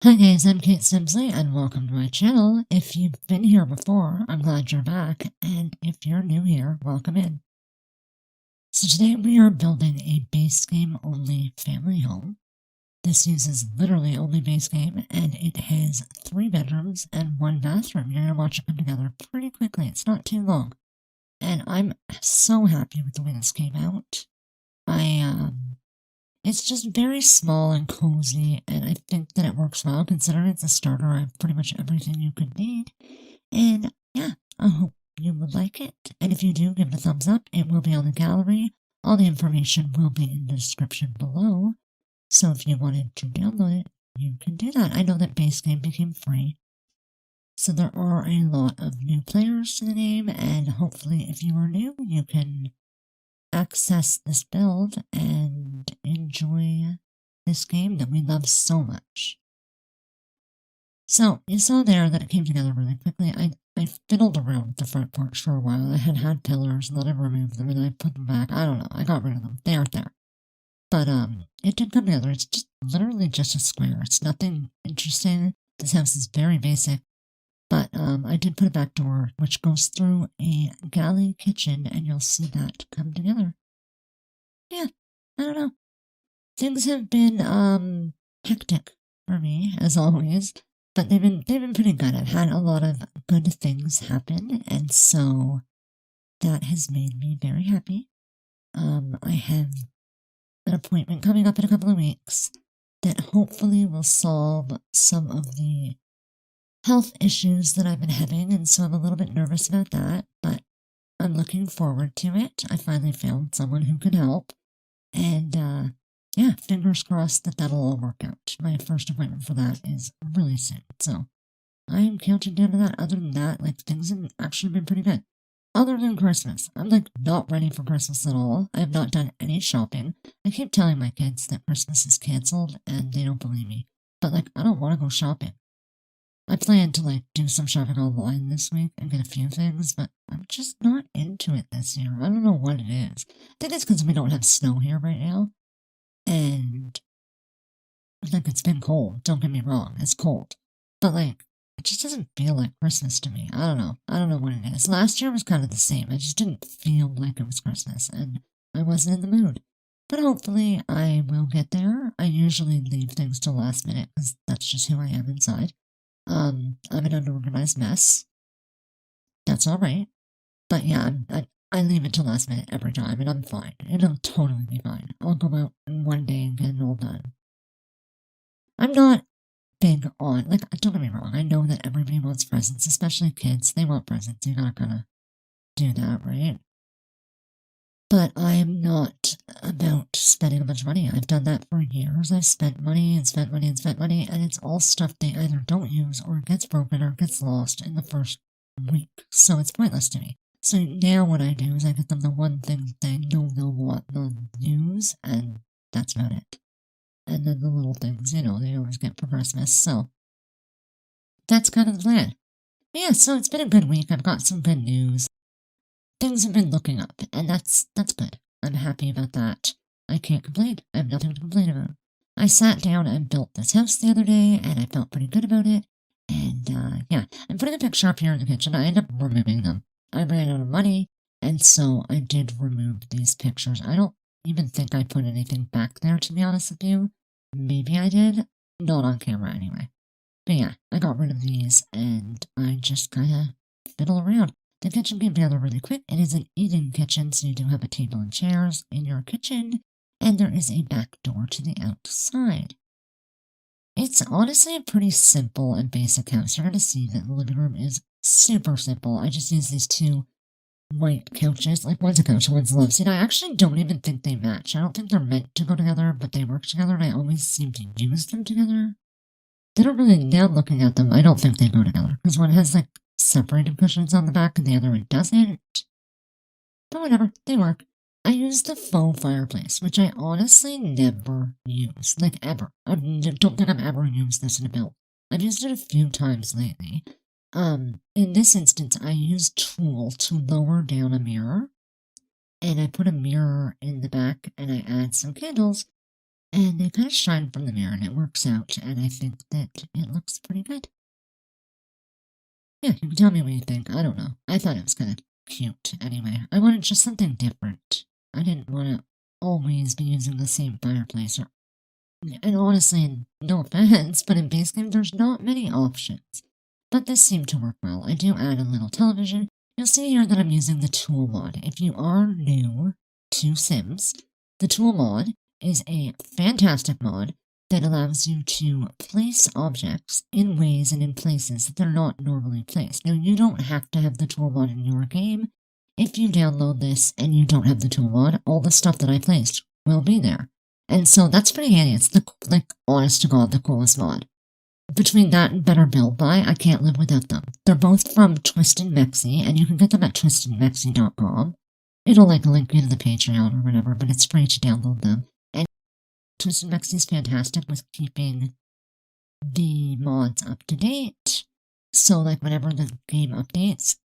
Hi guys, I'm Kate Simsley and welcome to my channel. If you've been here before, I'm glad you're back, and if you're new here, welcome in. So today we are building a base game only family home. This uses literally only base game, and it has 3 bedrooms and 1 bathroom. You're going to watch it come together pretty quickly. It's not too long. And I'm so happy with the way this came out. It's just very small and cozy, and I think that it works well considering it's a starter of pretty much everything you could need. And yeah, I hope you would like it. And if you do, give it a thumbs up. It will be on the gallery. All the information will be in the description below. So if you wanted to download it, you can do that. I know that base game became free. So there are a lot of new players to the game, and hopefully if you are new, you can access this build and enjoy this game that we love so much. So, you saw there that it came together really quickly. I fiddled around with the front porch for a while. I had pillars, and then I removed them, and I put them back. I don't know, I got rid of them. They aren't there. But, it did come together. It's just literally just a square. It's nothing interesting. This house is very basic. But, I did put a back door, which goes through a galley kitchen, and you'll see that come together. Yeah, I don't know. Things have been, hectic for me, as always, but they've been pretty good. I've had a lot of good things happen, and so that has made me very happy. I have an appointment coming up in a couple of weeks that hopefully will solve some of the health issues that I've been having, and so I'm a little bit nervous about that, but I'm looking forward to it. I finally found someone who can help, and, yeah, fingers crossed that that'll all work out. My first appointment for that is really soon, so I am counting down to that. Other than that, like, things have actually been pretty good. Other than Christmas, I'm, like, not ready for Christmas at all. I have not done any shopping. I keep telling my kids that Christmas is canceled, and they don't believe me. But, like, I don't want to go shopping. I plan to, like, do some shopping online this week and get a few things, but I'm just not into it this year. I don't know what it is. I think it's because we don't have snow here right now. And, like, it's been cold. Don't get me wrong, it's cold. But, like, it just doesn't feel like Christmas to me. I don't know. I don't know what it is. Last year was kind of the same. I just didn't feel like it was Christmas, and I wasn't in the mood. But hopefully I will get there. I usually leave things till last minute because that's just who I am inside. I'm an unorganized mess. That's alright. But yeah, I leave it till last minute every time, and I'm fine. It'll totally be fine. I'll go out in one day and get it all done. I'm not big on, like, don't get me wrong, I know that everybody wants presents, especially kids. They want presents. You're not gonna do that, right? But I'm not about spending a bunch of money. I've done that for years. I've spent money and spent money and spent money, and it's all stuff they either don't use or gets broken or gets lost in the first week. So it's pointless to me. So now what I do is I get them the one thing they know they'll want, they'll use, and that's about it. And then the little things, they always get for Christmas. So that's kind of the plan. But yeah, so it's been a good week. I've got some good news. Things have been looking up, and that's good. I'm happy about that. I can't complain. I have nothing to complain about. I sat down and built this house the other day, and I felt pretty good about it. And, yeah, I'm putting a picture up here in the kitchen. I ended up removing them. I ran out of money, and so I did remove these pictures. I don't even think I put anything back there, to be honest with you. Maybe I did. Not on camera, anyway. But yeah, I got rid of these, and I just kind of fiddle around. The kitchen came together really quick. It is an eating kitchen, so you do have a table and chairs in your kitchen, and there is a back door to the outside. It's honestly a pretty simple and basic house. You're going to see that the living room is super simple. I just use these 2 white couches. Like, one's a couch, one's a love seat. I actually don't even think they match. I don't think they're meant to go together, but they work together, and I always seem to use them together. They don't really, now looking at them, I don't think they go together, because one has, like, separated cushions on the back and the other one doesn't. But whatever, they work. I use the faux fireplace, which I honestly never use, like, ever. I don't think I've ever used this in a build. I've used it a few times lately. In this instance, I used Tool to lower down a mirror, and I put a mirror in the back, and I add some candles, and they kind of shine from the mirror, and it works out, and I think that it looks pretty good. Yeah, you can tell me what you think. I don't know. I thought it was kind of cute anyway. I wanted just something different. I didn't want to always be using the same fireplace. And honestly, no offense, but in base game there's not many options. But this seemed to work well. I do add a little television. You'll see here that I'm using the tool mod. If you are new to Sims, the tool mod is a fantastic mod that allows you to place objects in ways and in places that they're not normally placed. Now, you don't have to have the tool mod in your game. If you download this and you don't have the tool mod, all the stuff that I placed will be there. And so that's pretty handy. It's the, honest to God, the coolest mod. Between that and Better Build Buy, I can't live without them. They're both from Twisted Mexi, and you can get them at twistedmexi.com. It'll, link you to the Patreon or whatever, but it's free to download them. Twisted Mexi is fantastic with keeping the mods up to date. So, whenever the game updates,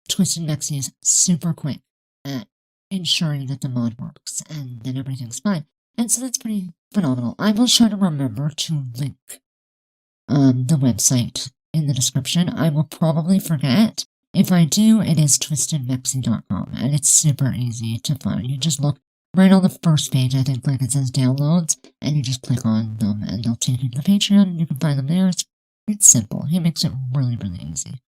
Twisted Mexi is super quick at ensuring that the mod works and then everything's fine. And so that's pretty phenomenal. I will try to remember to link the website in the description. I will probably forget. If I do, it is twistedmexi.com, and it's super easy to find. You just look right on the first page, I think, it says downloads, and you just click on them, and they'll take you to the Patreon, and you can find them there. It's simple. He makes it really, really easy.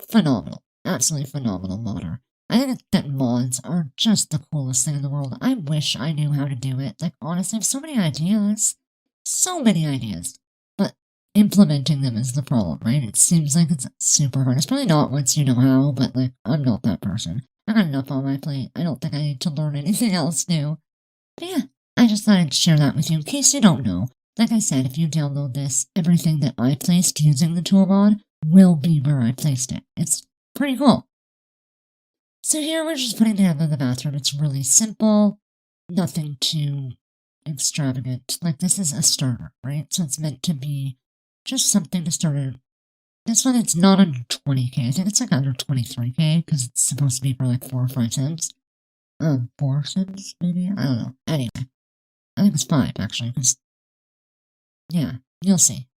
Phenomenal. Absolutely phenomenal modder. I think that mods are just the coolest thing in the world. I wish I knew how to do it. Honestly, I have so many ideas. So many ideas. But implementing them is the problem, right? It seems like it's super hard. It's probably not once you know how, but, I'm not that person. I got enough on my plate. I don't think I need to learn anything else new. But yeah, I just thought I'd share that with you in case you don't know. Like I said, if you download this, everything that I placed using the tool mod will be where I placed it. It's pretty cool. So here we're just putting together the bathroom. It's really simple. Nothing too extravagant. This is a starter, right? So it's meant to be just something to start it. This one, it's not under 20k. I think it's under 23k because it's supposed to be for 4 or 5 cents. 4 cents, maybe? I don't know. Anyway, I think it's 5 actually, because, yeah, you'll see.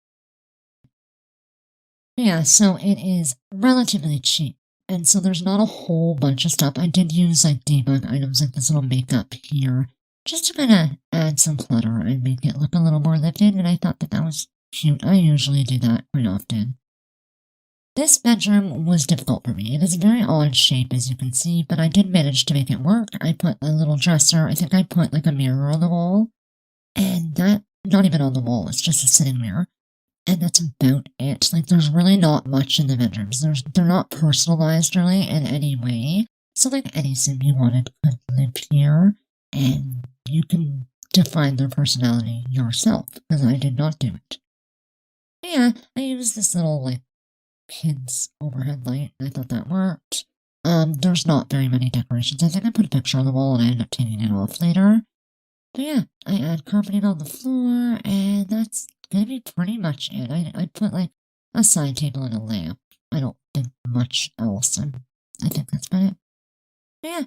But yeah, so it is relatively cheap, and so there's not a whole bunch of stuff. I did use debug items like this little makeup here, just to kind of add some clutter and make it look a little more lifted, and I thought that was cute. I usually do that quite often. This bedroom was difficult for me. It is a very odd shape, as you can see, but I did manage to make it work. I put a little dresser. I think I put a mirror on the wall, and that, not even on the wall, it's just a sitting mirror. And that's about it. There's really not much in the bedrooms. They're not personalized really in any way. So any sim you wanted could live here, and you can define their personality yourself, because I did not do it. But yeah, I used this little kids overhead light, and I thought that worked. There's not very many decorations. I think I put a picture on the wall and I ended up taking it off later. But yeah, I add carpeting on the floor, and that's gonna be pretty much it. I put a side table and a lamp. I don't think much else, and I think that's about it. But yeah,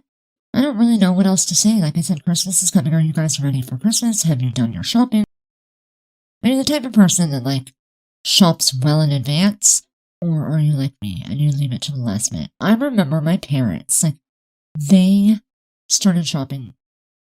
I don't really know what else to say. Like I said, Christmas is coming. Are you guys ready for Christmas? Have you done your shopping? Are you the type of person that shops well in advance? Or are you like me and you leave it to the last minute? I remember my parents, they started shopping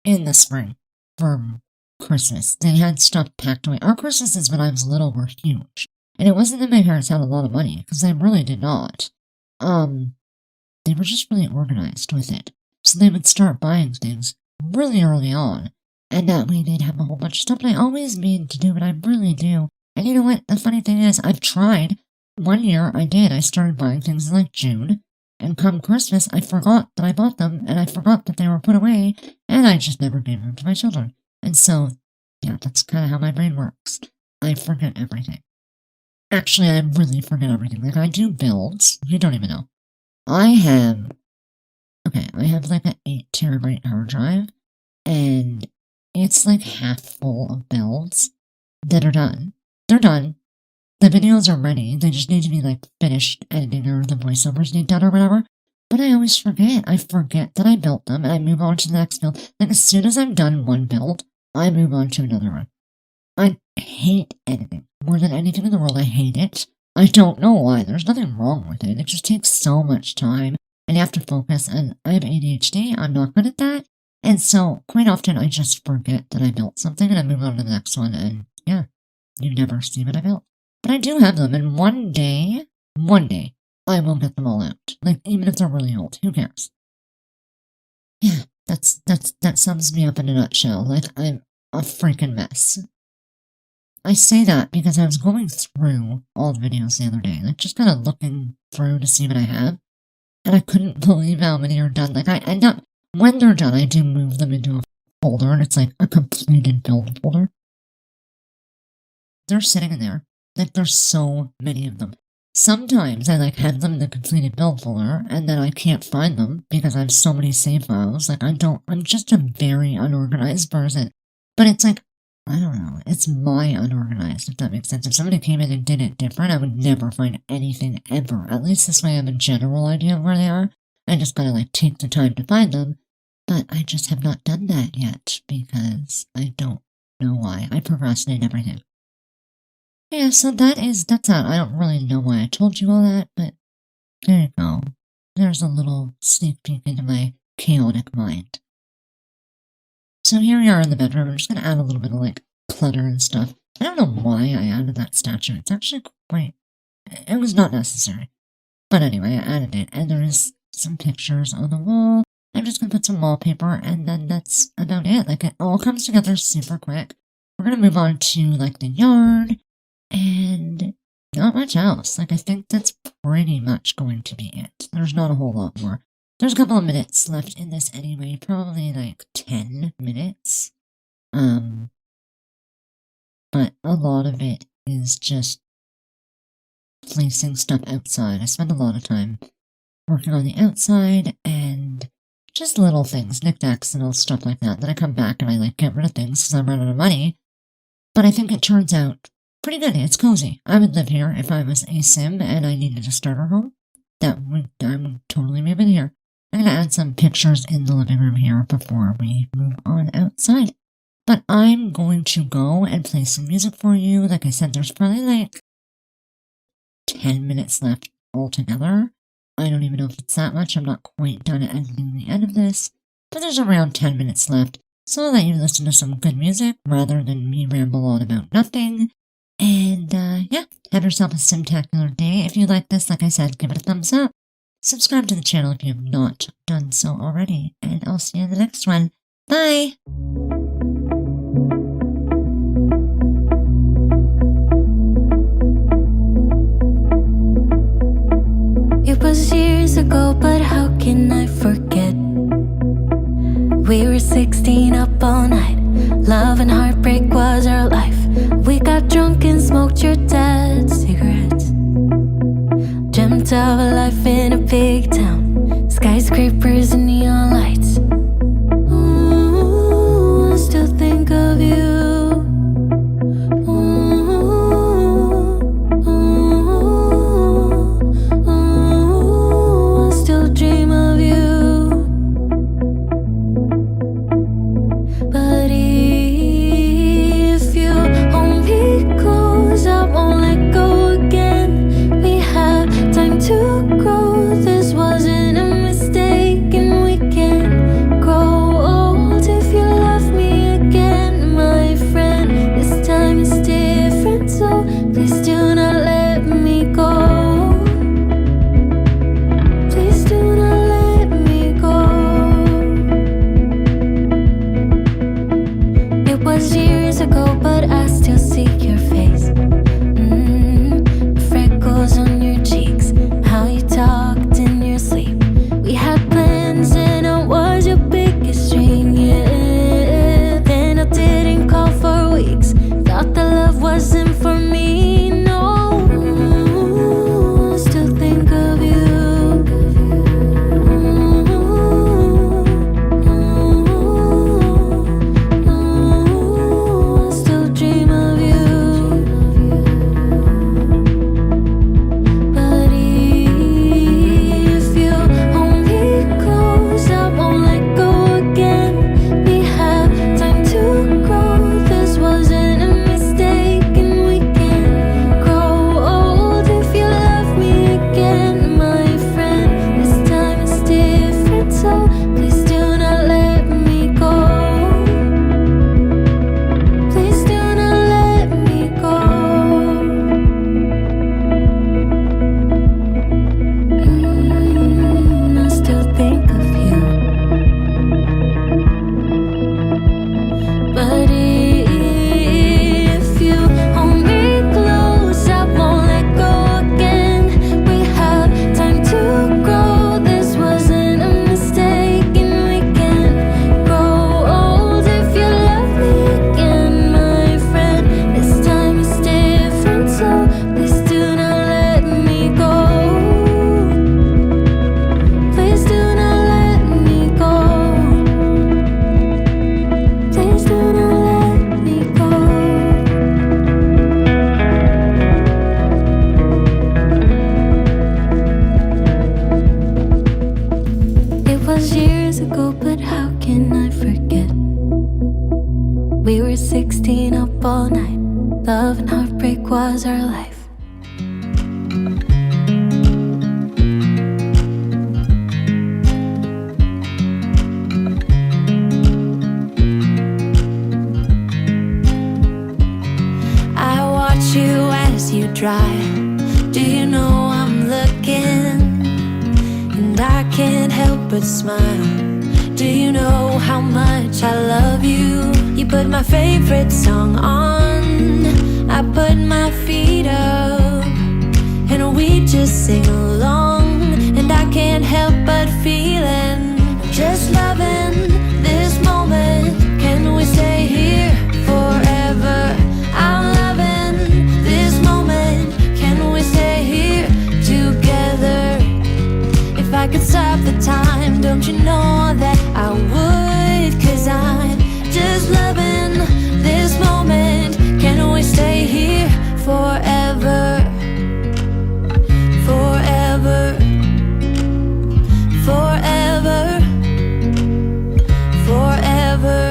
in the spring for Christmas. They had stuff packed away. Our Christmases when I was little were huge. And it wasn't that my parents had a lot of money, because they really did not. They were just really organized with it. So they would start buying things really early on. And that way they'd have a whole bunch of stuff. And I always mean to do it. I really do. And you know what? The funny thing is, I've tried. One year I did. I started buying things in June, and come Christmas I forgot that I bought them, and I forgot that they were put away, and I just never gave them to my children. And so, yeah, that's kind of how my brain works. I forget everything. Actually, I really forget everything. I do builds. You don't even know. I have an 8 terabyte hard drive, and it's half full of builds that are done. They're done. The videos are ready. They just need to be finished editing, or the voiceovers need done or whatever. But I always forget. I forget that I built them, and I move on to the next build. As soon as I'm done one build, I move on to another one. I hate editing. More than anything in the world, I hate it. I don't know why. There's nothing wrong with it. It just takes so much time, and you have to focus, and I have ADHD. I'm not good at that. And so, quite often, I just forget that I built something, and I move on to the next one, and yeah, you never see what I built. But I do have them, and one day, I will get them all out. Like, even if they're really old, who cares? Yeah, that sums me up in a nutshell. Like, I'm a freaking mess. I say that because I was going through all the videos the other day, like just kind of looking through to see what I have, and I couldn't believe how many are done. Like, I end up, when they're done, I do move them into a folder, and it's like a completed build folder. They're sitting in there. Like, there's so many of them. Sometimes I like have them in the completed build folder, and then I can't find them because I have so many save files. Like, I'm just a very unorganized person. But it's like, I don't know, it's my unorganized, if that makes sense. If somebody came in and did it different, I would never find anything ever. At least this way I have a general idea of where they are. I just gotta like take the time to find them. But I just have not done that yet because I don't know why. I procrastinate everything. Yeah, so that's that. I don't really know why I told you all that, but there you go. There's a little sneak peek into my chaotic mind. So here we are in the bedroom. I'm just going to add a little bit of like clutter and stuff. I don't know why I added that statue. It's actually quite... It was not necessary. But anyway, I added it. And there is some pictures on the wall. I'm just going to put some wallpaper, and then that's about it. Like, it all comes together super quick. We're going to move on to like the yard. And not much else. Like, I think that's pretty much going to be it. There's not a whole lot more. There's a couple of minutes left in this anyway, probably like 10 minutes. But a lot of it is just placing stuff outside. I spend a lot of time working on the outside and just little things, knickknacks and all stuff like that. Then I come back and I like get rid of things because I'm running out of money. But I think it turns out pretty good. It's cozy. I would live here if I was a sim and I needed a starter home. I would totally move in here. I'm going to add some pictures in the living room here before we move on outside. But I'm going to go and play some music for you. Like I said, there's probably like 10 minutes left altogether. I don't even know if it's that much. I'm not quite done editing the end of this. But there's around 10 minutes left. So I'll let you listen to some good music rather than me ramble on about nothing. And yeah, have yourself a simtacular day. If you like this, like I said, give it a thumbs up. Subscribe to the channel if you have not done so already. And I'll see you in the next one. Bye! It was years ago, but how can I forget? We were 16 up all night. Love and heartbreak was our life. We got drunk and smoked your dad's cigarettes. Dreamt of a life in a big town, skyscrapers and neon lights. Ooh, I still think of you. I still dream of you. But Love and heartbreak was our life. I watch you as you drive. Do you know I'm looking? And I can't help but smile. Do you know how much I love you? You put my favorite song on, I put my feet up, and we just sing along. And I can't help but feeling, just loving this moment. Can we stay here forever? I'm loving this moment. Can we stay here together? If I could stop the time, don't you know that I would? 'Cause I'm just loving this moment. Can we stay here forever? Forever. Forever. Forever.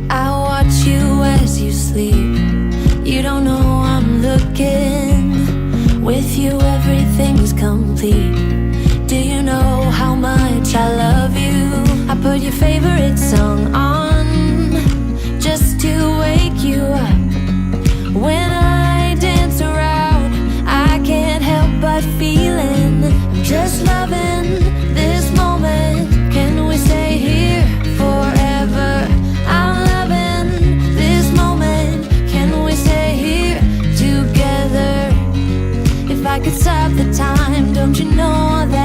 I watch you as you sleep. You don't know I'm looking. With you everything's complete. Do you know how much I love you? I put your favorite song on just to wake you up. When I dance around, I can't help but feeling, just loving this moment. Can we stay here forever? I'm loving this moment. Can we stay here together? If I could stop the time, don't you know that